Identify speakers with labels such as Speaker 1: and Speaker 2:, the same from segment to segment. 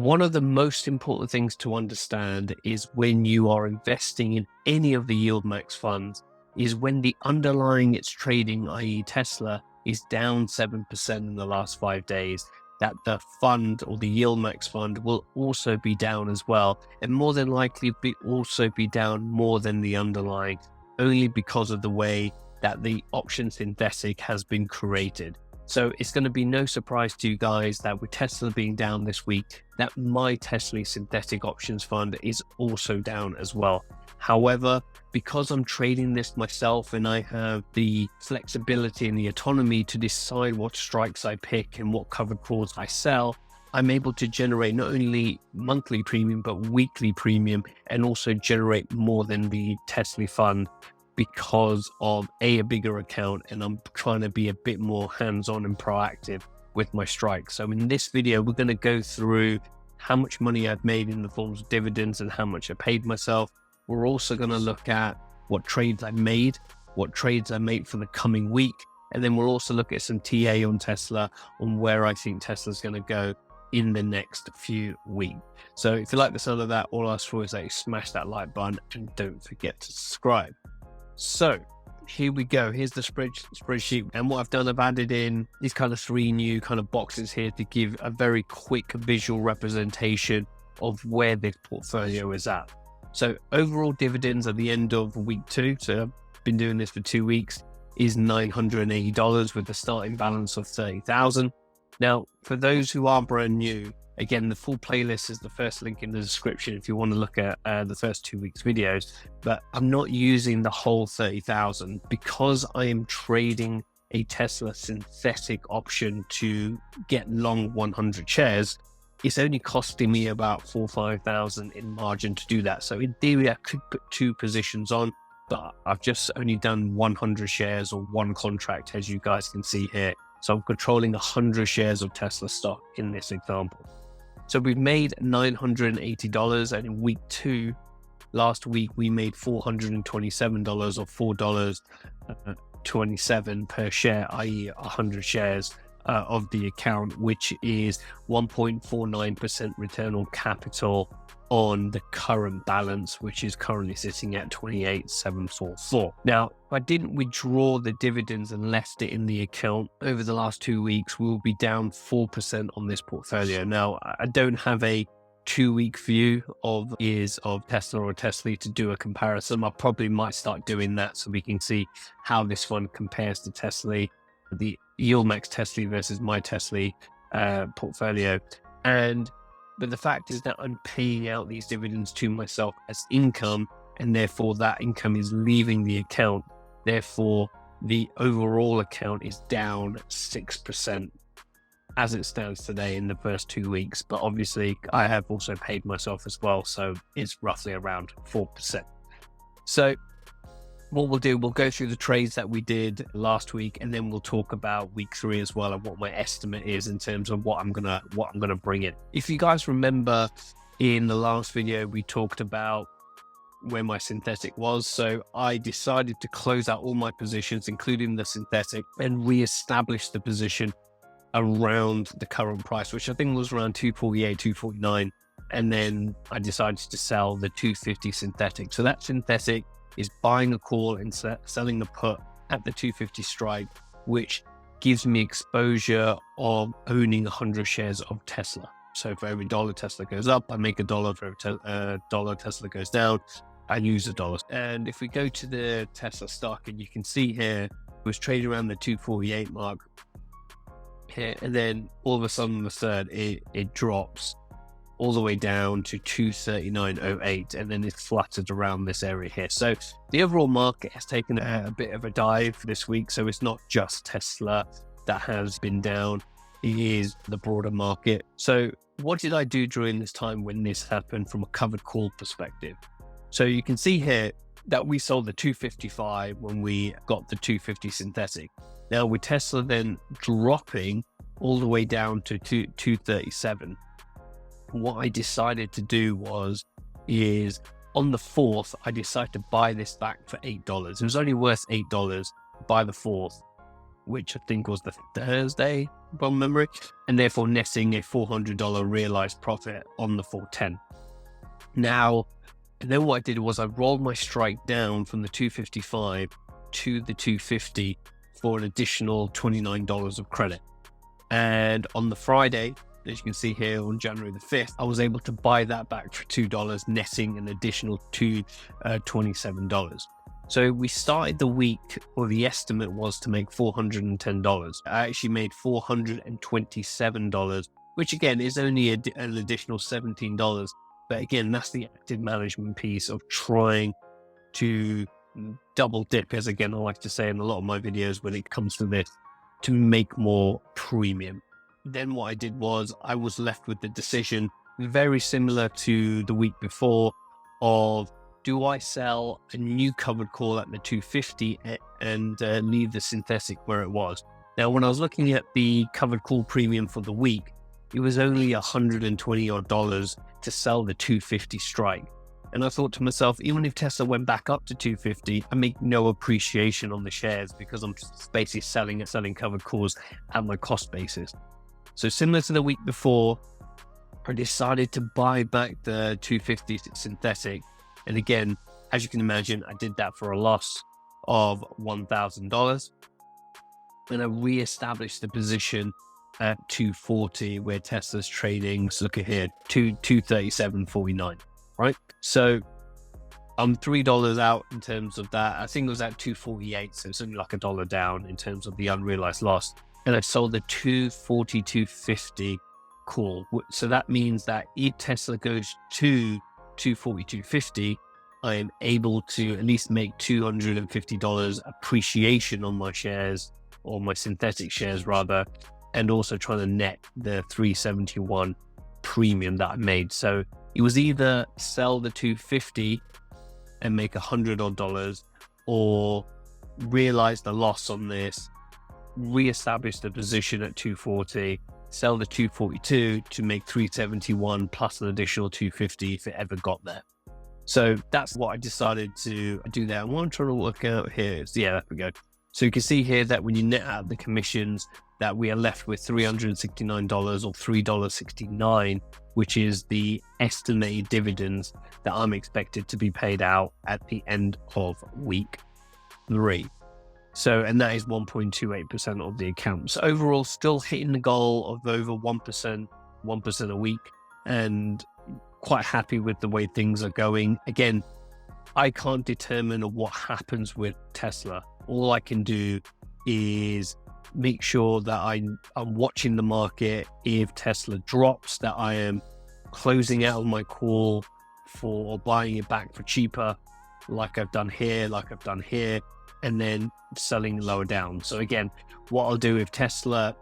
Speaker 1: One of the most important things to understand is when you are investing in any of the yieldmax funds is when the underlying it's trading, i.e. Tesla, is down 7% in the last 5 days, that the fund or the yieldmax fund will also be down as well, and more than likely also be down more than the underlying, only because of the way that the option synthetic has been created. So it's going to be no surprise to you guys that with Tesla being down this week, that my TSLY synthetic options fund is also down as well. However, because I'm trading this myself and I have the flexibility and the autonomy to decide what strikes I pick and what covered calls I sell, I'm able to generate not only monthly premium, but weekly premium, and also generate more than the TSLY fund, because of a bigger account, and I'm trying to be a bit more hands-on and proactive with my strikes. So in this video, we're going to go through how much money I've made in the forms of dividends and how much I paid myself. We're also going to look at what trades I made, what trades I made for the coming week, and then we'll also look at some TA on Tesla, on where I think Tesla's going to go in the next few weeks. So if you like the sound of that, all I ask for is that you smash that like button and don't forget to subscribe. So here we go. Here's the spreadsheet. And what I've done, I've added in these kind of 3 new kind of boxes here to give a very quick visual representation of where this portfolio is at. So overall dividends at the end of week 2, so I've been doing this for 2 weeks, is $980 with a starting balance of 30,000. Now, for those who are brand new, again, the full playlist is the first link in the description if you want to look at the first 2 weeks videos, but I'm not using the whole 30,000 because I am trading a Tesla synthetic option to get long 100 shares. It's only costing me about 4,000 or 5,000 in margin to do that. So in theory, I could put 2 positions on, but I've just only done 100 shares or 1 contract, as you guys can see here. So I'm controlling 100 shares of Tesla stock in this example. So we've made $980, and in week 2, last week, we made $427 or $4.27 per share, i.e. 100 shares of the account, which is 1.49% return on capital on the current balance, which is currently sitting at 28,744. Now, if I didn't withdraw the dividends and left it in the account over the last 2 weeks, we will be down 4% on this portfolio. Now, I don't have a 2-week view of years of Tesla or TSLY to do a comparison. I probably might start doing that so we can see how this fund compares to TSLY, the yieldmax TSLY versus my TSLY portfolio. But the fact is that I'm paying out these dividends to myself as income, and therefore that income is leaving the account. Therefore, the overall account is down 6% as it stands today in the first 2 weeks. But obviously, I have also paid myself as well, so it's roughly around 4%. So what we'll do, we'll go through the trades that we did last week, and then we'll talk about week 3 as well, and what my estimate is in terms of what I'm gonna bring in. If you guys remember, in the last video, we talked about where my synthetic was. So I decided to close out all my positions, including the synthetic, and reestablish the position around the current price, which I think was around 248, 249. And then I decided to sell the 250 synthetic. So that synthetic is buying a call and selling a put at the 250 strike, which gives me exposure of owning 100 shares of Tesla. So for every $1 Tesla goes up, I make $1. For every $1 Tesla goes down, I lose $1. And if we go to the Tesla stock, and you can see here, it was trading around the 248 mark here, and then all of a sudden on the 3rd, it drops all the way down to 239.08, and then it's fluttered around this area here. So the overall market has taken a bit of a dive this week. So it's not just Tesla that has been down, it is the broader market. So what did I do during this time when this happened from a covered call perspective? So you can see here that we sold the 255 when we got the 250 synthetic. Now with Tesla then dropping all the way down to 237, what I decided to do is on the 4th, I decided to buy this back for $8. It was only worth $8 by the 4th. which I think was the Thursday from memory, and therefore netting a $400 realized profit on the 410. Now, and then what I did was I rolled my strike down from the 255 to the 250 for an additional $29 of credit. And on the Friday, as you can see here on January the 5th, I was able to buy that back for $2, netting an additional $27. So we started the week, or the estimate was to make $410. I actually made $427, which again is only an additional $17. But again, that's the active management piece of trying to double dip, as again, I like to say in a lot of my videos when it comes to this, to make more premium. Then what I did was I was left with the decision, very similar to the week before, of do I sell a new covered call at the 250 and leave the synthetic where it was? Now, when I was looking at the covered call premium for the week, it was only $120 odd to sell the 250 strike. And I thought to myself, even if Tesla went back up to 250, I make no appreciation on the shares because I'm basically selling covered calls at my cost basis. So similar to the week before, I decided to buy back the 250 synthetic. And again, as you can imagine, I did that for a loss of $1,000. And I reestablished the position at 240 where Tesla's trading. So look at here, 237.49, right? So I'm $3 out in terms of that. I think it was at 248, so it's only like $1 down in terms of the unrealized loss. And I sold the 242.50 call. So that means that if Tesla goes to 242.50, I am able to at least make $250 appreciation on my shares, or my synthetic shares rather, and also trying to net the 371 premium that I made. So it was either sell the 250 and make $100 odd, or realize the loss on this, reestablish the position at 240, sell the 242 to make 371 plus an additional 250 if it ever got there. So that's what I decided to do there. And what I'm trying to work out here is, yeah, there we go. So you can see here that when you net out the commissions, that we are left with $369 or $3.69, which is the estimated dividends that I'm expected to be paid out at the end of week 3. So, and that is 1.28% of the account. So overall, still hitting the goal of over 1% a week, and quite happy with the way things are going. Again, I can't determine what happens with Tesla. All I can do is make sure that I'm watching the market. If Tesla drops, that I am closing out my call for buying it back for cheaper, like I've done here, and then selling lower down. So again, what I'll do if Tesla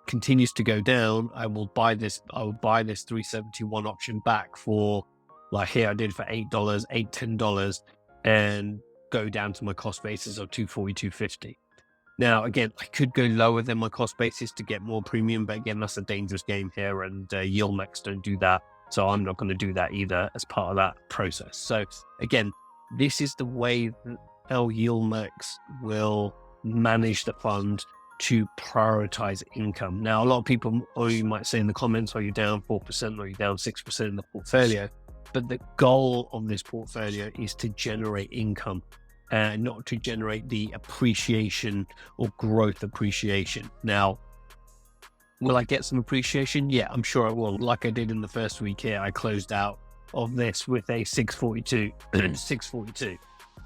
Speaker 1: continues to go down, I will buy this 371 option back for, like here I did for $8, $10, and go down to my cost basis of 240-250. Now, again, I could go lower than my cost basis to get more premium, but again, that's a dangerous game here, and yieldmax don't do that. So I'm not going to do that either as part of that process. So again, this is the way how yieldmax will manage the fund to prioritize income. Now, a lot of people, or you might say in the comments, are you down 4% or are you down 6% in the portfolio? But the goal of this portfolio is to generate income, and not to generate the appreciation or growth appreciation. Now, will I get some appreciation? Yeah, I'm sure I will. Like I did in the first week here, I closed out of this with a 642. 642.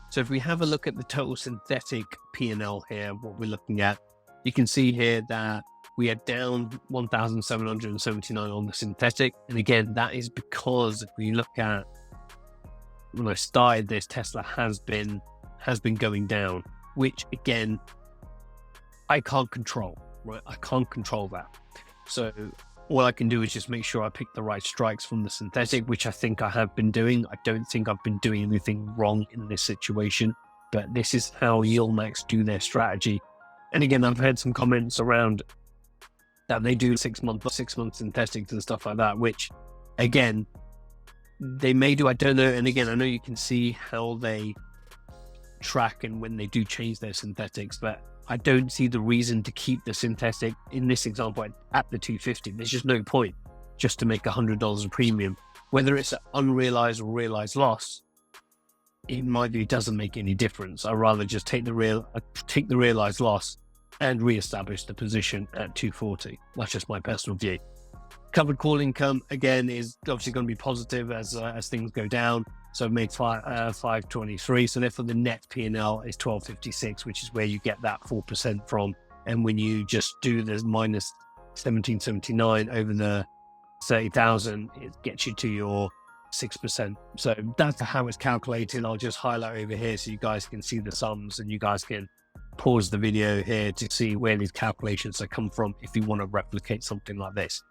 Speaker 1: So if we have a look at the total synthetic P&L here, what we're looking at, you can see here that we are down 1,779 on the synthetic. And again, that is because if we look at when I started this, Tesla has been going down, which again, I can't control, right? I can't control that. So all I can do is just make sure I pick the right strikes from the synthetic, which I think I have been doing. I don't think I've been doing anything wrong in this situation, but this is how yieldmax do their strategy. And again, I've had some comments around that they do 6 month synthetics and stuff like that, which again, they may do, I don't know. And again, I know you can see how they track and when they do change their synthetics, but I don't see the reason to keep the synthetic in this example at the 250. There's just no point just to make $100 a premium, whether it's an unrealized or realized loss. In my view, it doesn't make any difference. I'd rather just take the realized loss and reestablish the position at 240. That's just my personal view. Covered call income, again, is obviously going to be positive as things go down. So I've made 523. So therefore the net P&L is 1256, which is where you get that 4% from. And when you just do the minus 1779 over the 30,000, it gets you to your 6%. So that's how it's calculated. I'll just highlight over here so you guys can see the sums, and you guys can pause the video here to see where these calculations have come from if you want to replicate something like this.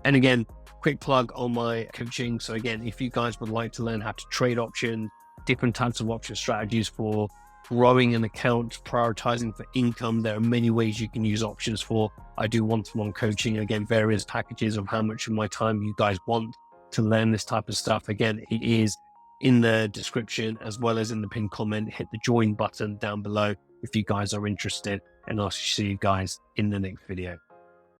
Speaker 1: And again, quick plug on my coaching. So again, if you guys would like to learn how to trade options, different types of option strategies for growing an account, prioritizing for income, there are many ways you can use options for. I do one-to-one coaching, again, various packages of how much of my time you guys want to learn this type of stuff. Again, it is in the description as well as in the pinned comment. Hit the join button down below if you guys are interested, and I'll see you guys in the next video.